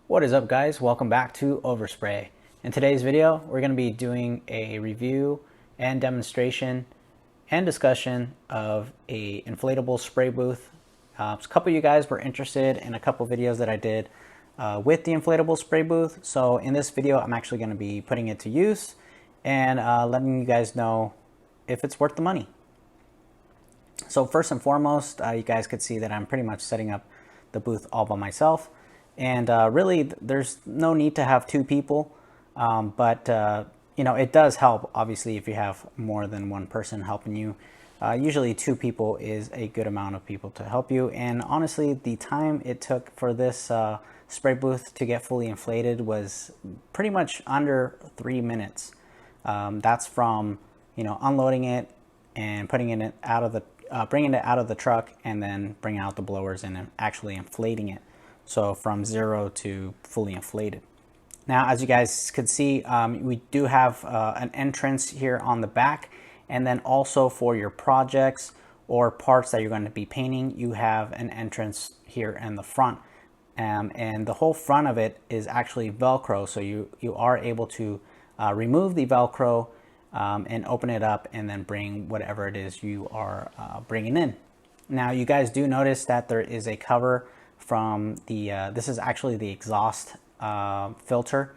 What is up, guys? Welcome back to Overspray. In today's video, we're going to be doing a review and demonstration and discussion of a inflatable spray booth. A couple of you guys were interested in a couple videos that I did with the inflatable spray booth. So in this video, I'm actually going to be putting it to use and letting you guys know if it's worth the money. So first and foremost, you guys could see that I'm pretty much setting up the booth all by myself. And really, there's no need to have two people, but it does help, obviously, if you have more than one person helping you. Usually two people is a good amount of people to help you. And honestly, the time it took for this spray booth to get fully inflated was pretty much under 3 minutes. That's from, unloading it and putting it out of the, bringing it out of the truck and then bringing out the blowers and actually inflating it. So from 0 to fully inflated. Now, as you guys could see, we do have an entrance here on the back, and then also for your projects or parts that you're going to be painting, you have an entrance here in the front. And the whole front of it is actually Velcro, so you are able to remove the Velcro and open it up and then bring whatever it is you are bringing in. Now, you guys do notice that there is a cover from the this is actually the exhaust filter.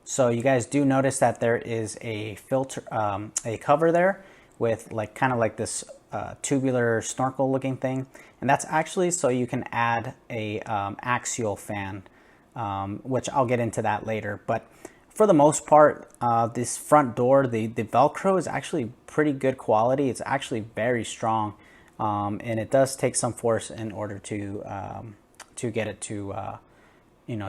So you guys do notice that there is a filter, a cover there with kind of like this tubular snorkel looking thing, and that's actually so you can add a axial fan, which I'll get into that later. But for the most part, this front door, the Velcro is actually pretty good quality. It's actually very strong, and it does take some force in order to get it to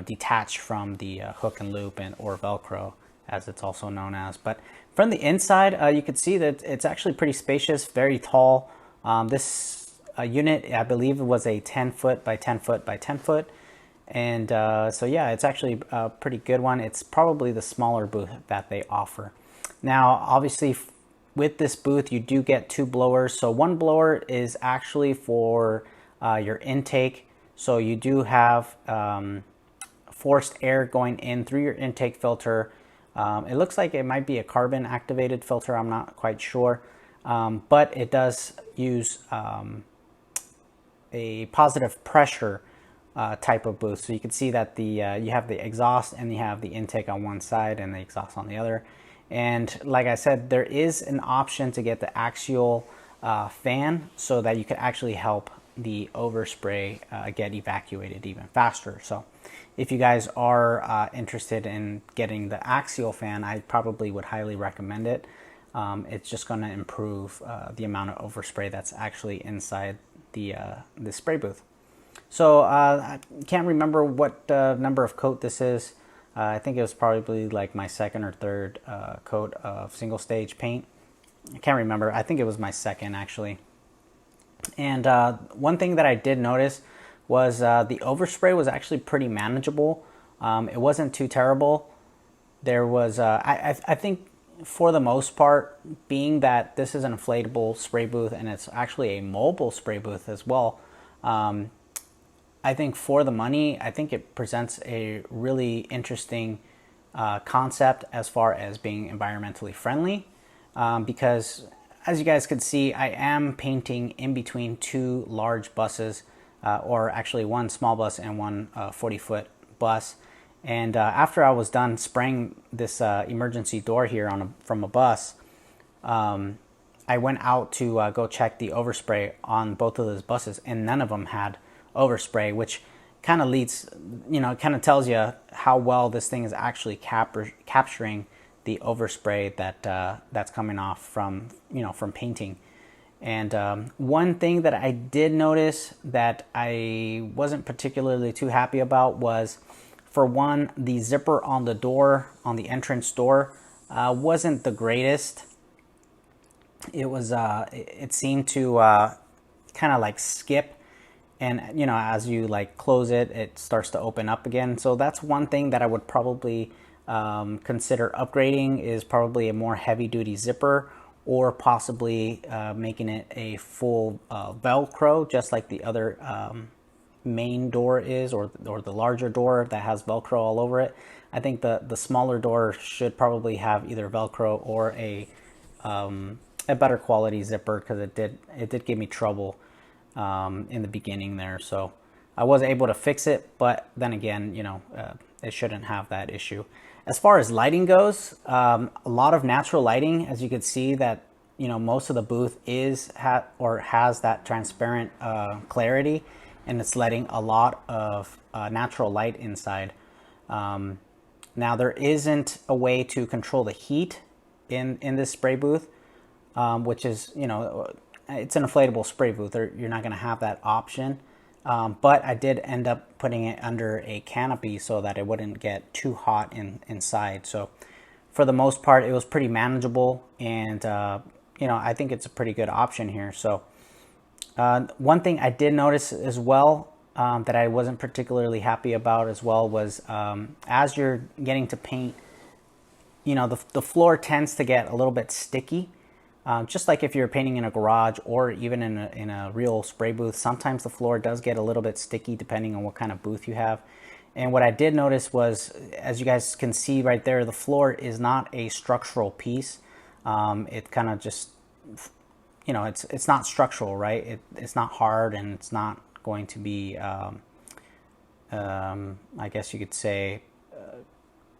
detach from the hook and loop or Velcro, as it's also known as. But from the inside, you can see that it's actually pretty spacious, very tall. This unit, I believe, it was a 10 foot by 10 foot by 10 foot. And so yeah, it's actually a pretty good one. It's probably the smaller booth that they offer. Now, obviously, with this booth, you do get two blowers. So one blower is actually for your intake. So you do have forced air going in through your intake filter. It looks like it might be a carbon activated filter. I'm not quite sure. But it does use a positive pressure type of booth. So you can see that you have the exhaust and you have the intake on one side and the exhaust on the other. And like I said, there is an option to get the axial fan so that you could actually help the overspray get evacuated even faster. So if you guys are interested in getting the axial fan, I probably would highly recommend it. It's just going to improve the amount of overspray that's actually inside the spray booth. So I can't remember what number of coat this is. I think it was probably like my second or third coat of single stage paint. I can't remember. I think it was my second, actually. And one thing that I did notice was the overspray was actually pretty manageable. It wasn't too terrible. There was, I think for the most part, being that this is an inflatable spray booth and it's actually a mobile spray booth as well, I think for the money, I think it presents a really interesting concept as far as being environmentally friendly, because as you guys can see, I am painting in between two large buses, or actually one small bus and one 40-foot bus. And after I was done spraying this emergency door here from a bus, I went out to go check the overspray on both of those buses, and none of them had overspray, which kind of leads, kind of tells you how well this thing is actually capturing the overspray that's coming off from from painting. And one thing that I did notice that I wasn't particularly too happy about was, for one, the zipper on the door, on the entrance door, wasn't the greatest. It was it seemed to kind of like skip, and as you close it, it starts to open up again. So that's one thing that I would probably consider upgrading, is probably a more heavy-duty zipper, or possibly making it a full Velcro, just like the other main door is, or the larger door that has Velcro all over it. I think the smaller door should probably have either Velcro or a better quality zipper, because it did give me trouble in the beginning there. So I was able to fix it, but then again, it shouldn't have that issue. As far as lighting goes, a lot of natural lighting, as you can see that, most of the booth has that transparent clarity, and it's letting a lot of natural light inside. Now there isn't a way to control the heat in this spray booth, which is, it's an inflatable spray booth. You're not going to have that option. But I did end up putting it under a canopy so that it wouldn't get too hot inside. So for the most part, it was pretty manageable, and I think it's a pretty good option here. So one thing I did notice as well, that I wasn't particularly happy about as well, was as you're getting to paint, the floor tends to get a little bit sticky. Just like if you're painting in a garage or even in a real spray booth, sometimes the floor does get a little bit sticky depending on what kind of booth you have. And what I did notice was, as you guys can see right there, the floor is not a structural piece. It kind of just, it's not structural, right? It's not hard, and it's not going to be, I guess you could say,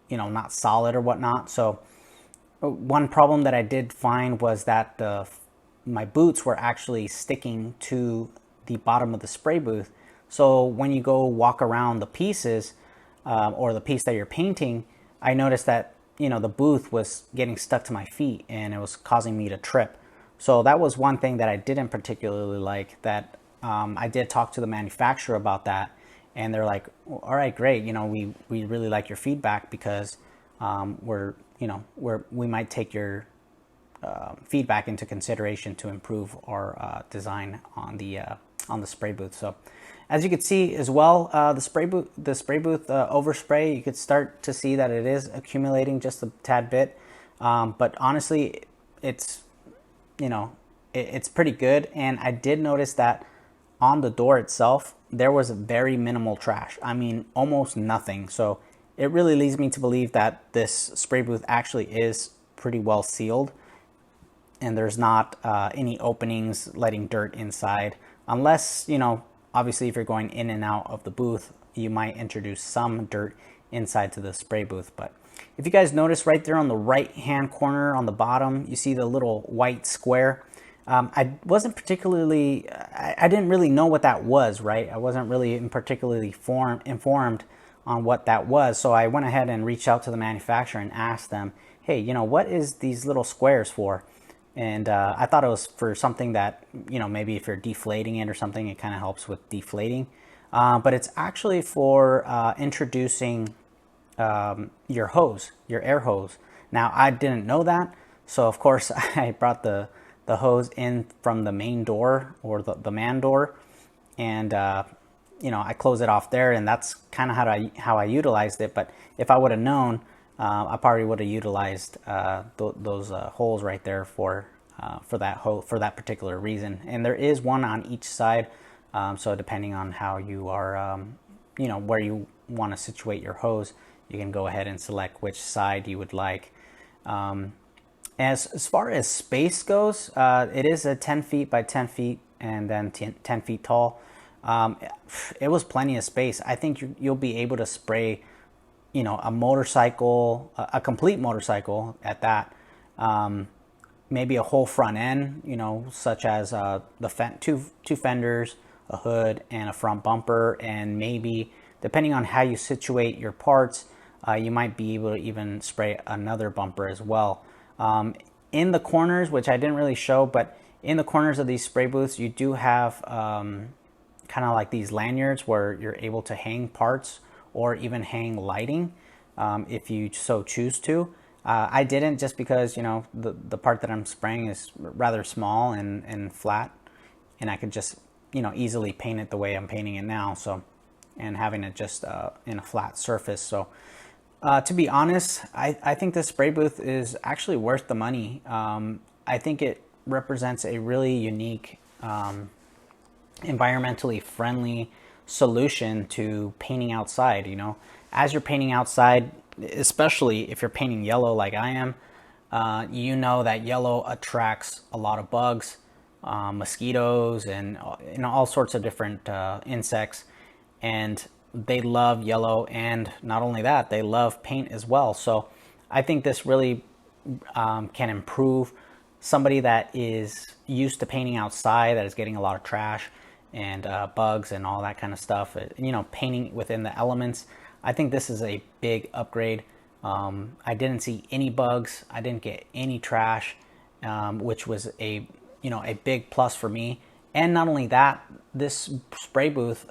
not solid or whatnot. So one problem that I did find was that my boots were actually sticking to the bottom of the spray booth. So when you go walk around the pieces, or the piece that you're painting, I noticed that, the booth was getting stuck to my feet, and it was causing me to trip. So that was one thing that I didn't particularly like, that I did talk to the manufacturer about that, and they're like, all right, great. We really like your feedback, because we might take your feedback into consideration to improve our design on the spray booth. So as you can see as well, the spray booth overspray, you could start to see that it is accumulating just a tad bit, but honestly, it's pretty good. And I did notice that on the door itself, there was very minimal trash. I mean, almost nothing. So it really leads me to believe that this spray booth actually is pretty well sealed, and there's not any openings letting dirt inside, unless, obviously if you're going in and out of the booth, you might introduce some dirt inside to the spray booth. But if you guys notice right there on the right hand corner on the bottom, you see the little white square. I wasn't particularly, I didn't really know what that was, right? I wasn't really particularly informed on what that was. So I went ahead and reached out to the manufacturer and asked them, hey, what is these little squares for? And I thought it was for something that, maybe if you're deflating it or something, it kind of helps with deflating. But it's actually for introducing your hose, your air hose. Now, I didn't know that. So, of course, I brought the hose in from the main door, or the man door. And, I close it off there, and that's kind of how I utilized it. But if I would have known, I probably would have utilized those holes right there for that particular reason. And there is one on each side, so depending on how you are, where you want to situate your hose, you can go ahead and select which side you would like. As far as space goes, it is a 10 feet by 10 feet and then 10 feet tall. It was plenty of space. I think you'll be able to spray, a motorcycle, a complete motorcycle at that. Maybe a whole front end, such as two fenders, a hood, and a front bumper. And maybe, depending on how you situate your parts, you might be able to even spray another bumper as well. In the corners, which I didn't really show, but in the corners of these spray booths, you do have kind of like these lanyards where you're able to hang parts or even hang lighting if you so choose to. I didn't, just because, the part that I'm spraying is rather small and flat, and I could just, easily paint it the way I'm painting it now. So, and having it just in a flat surface. So, to be honest, I think this spray booth is actually worth the money. I think it represents a really unique, environmentally friendly solution to painting outside. You know, as you're painting outside, especially if you're painting yellow like I am, you know that yellow attracts a lot of bugs, mosquitoes, and all sorts of different insects, and they love yellow. And not only that, they love paint as well. So I think this really can improve somebody that is used to painting outside, that is getting a lot of trash and bugs and all that kind of stuff. You know, painting within the elements. I think this is a big upgrade. I didn't see any bugs. I didn't get any trash, which was a big plus for me. And not only that, this spray booth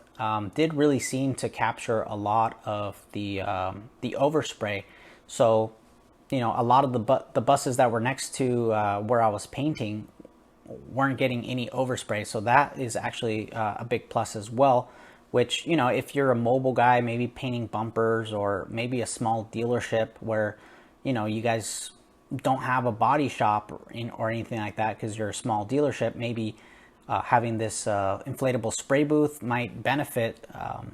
did really seem to capture a lot of the overspray. So, you know, a lot of the buses that were next to where I was painting weren't getting any overspray. So that is actually a big plus as well. Which, you know, if you're a mobile guy, maybe painting bumpers, or maybe a small dealership where, you know, you guys don't have a body shop or anything like that because you're a small dealership, maybe having this inflatable spray booth might benefit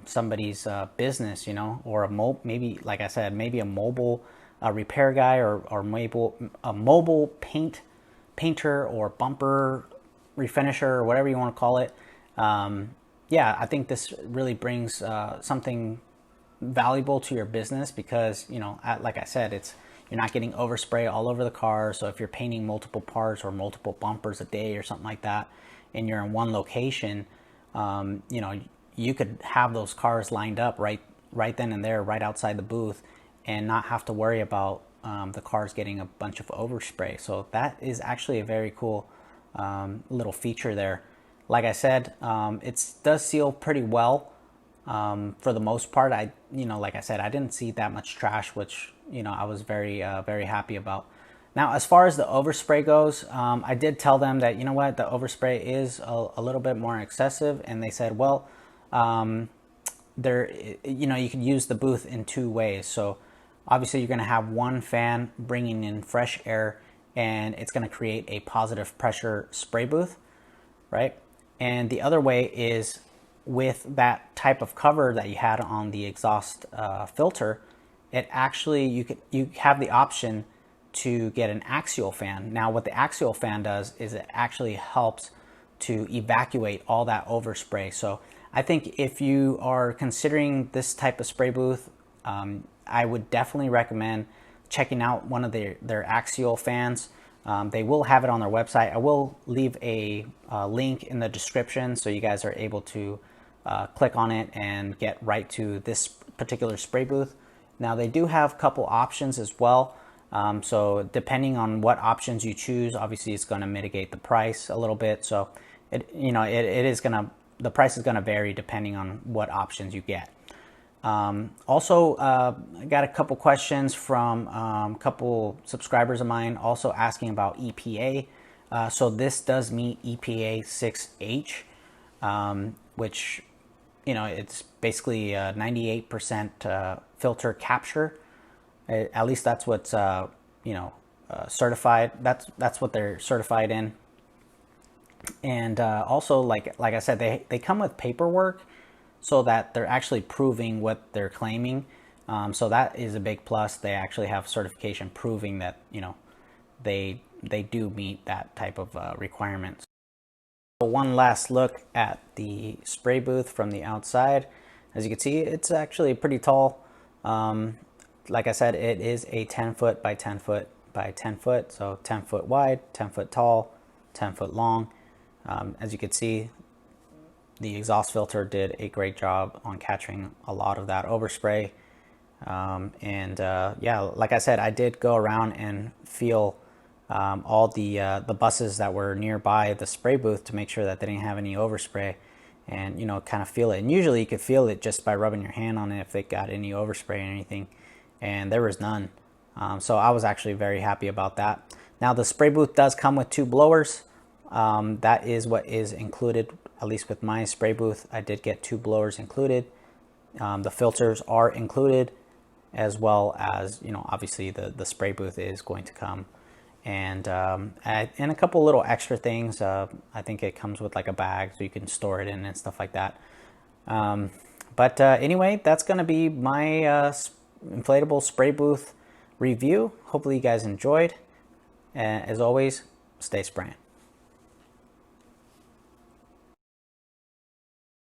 somebody's business, you know, or maybe, like I said, maybe a mobile repair guy, or maybe a mobile painter or bumper refinisher, or whatever you want to call it. Yeah, I think this really brings something valuable to your business because, you know, like I said, you're not getting overspray all over the car. So if you're painting multiple parts or multiple bumpers a day or something like that, and you're in one location, you know, you could have those cars lined up right then and there, right outside the booth, and not have to worry about the cars getting a bunch of overspray. So that is actually a very cool little feature there. Like I said, it does seal pretty well for the most part. Like I said, I didn't see that much trash, which, you know, I was very happy about. Now, as far as the overspray goes, I did tell them that, you know what, the overspray is a little bit more excessive, and they said, well, you know, you can use the booth in two ways. So obviously you're going to have one fan bringing in fresh air, and it's going to create a positive pressure spray booth, right? And the other way is with that type of cover that you had on the exhaust filter, it actually, you have the option to get an axial fan. Now, what the axial fan does is it actually helps to evacuate all that overspray. So I think if you are considering this type of spray booth, I would definitely recommend checking out one of their axial fans. They will have it on their website. I will leave a link in the description so you guys are able to click on it and get right to this particular spray booth. Now, they do have a couple options as well. So depending on what options you choose, obviously it's going to mitigate the price a little bit. So the price is going to vary depending on what options you get. Also, I got a couple questions from a couple subscribers of mine also asking about EPA. So this does meet EPA 6H, which, you know, it's basically 98% filter capture. At least that's what's certified. That's what they're certified in. And also, like I said, they come with paperwork, so that they're actually proving what they're claiming. So that is a big plus. They actually have certification proving that, you know, they do meet that type of requirements. So one last look at the spray booth from the outside. As you can see, it's actually pretty tall. Like I said, it is a 10 foot by 10 foot by 10 foot. So 10 foot wide, 10 foot tall, 10 foot long. As you can see, the exhaust filter did a great job on capturing a lot of that overspray. Yeah, like I said, I did go around and feel all the buses that were nearby the spray booth to make sure that they didn't have any overspray, and, you know, kind of feel it. And usually you could feel it just by rubbing your hand on it if they got any overspray or anything, and there was none. So I was actually very happy about that. Now, the spray booth does come with two blowers. That is what is included. At least with my spray booth, I did get two blowers included. The filters are included, as well as, you know, obviously the spray booth is going to come, and a couple little extra things. I think it comes with like a bag so you can store it in and stuff like that. But anyway, that's going to be my inflatable spray booth review. Hopefully you guys enjoyed. As always, stay spraying.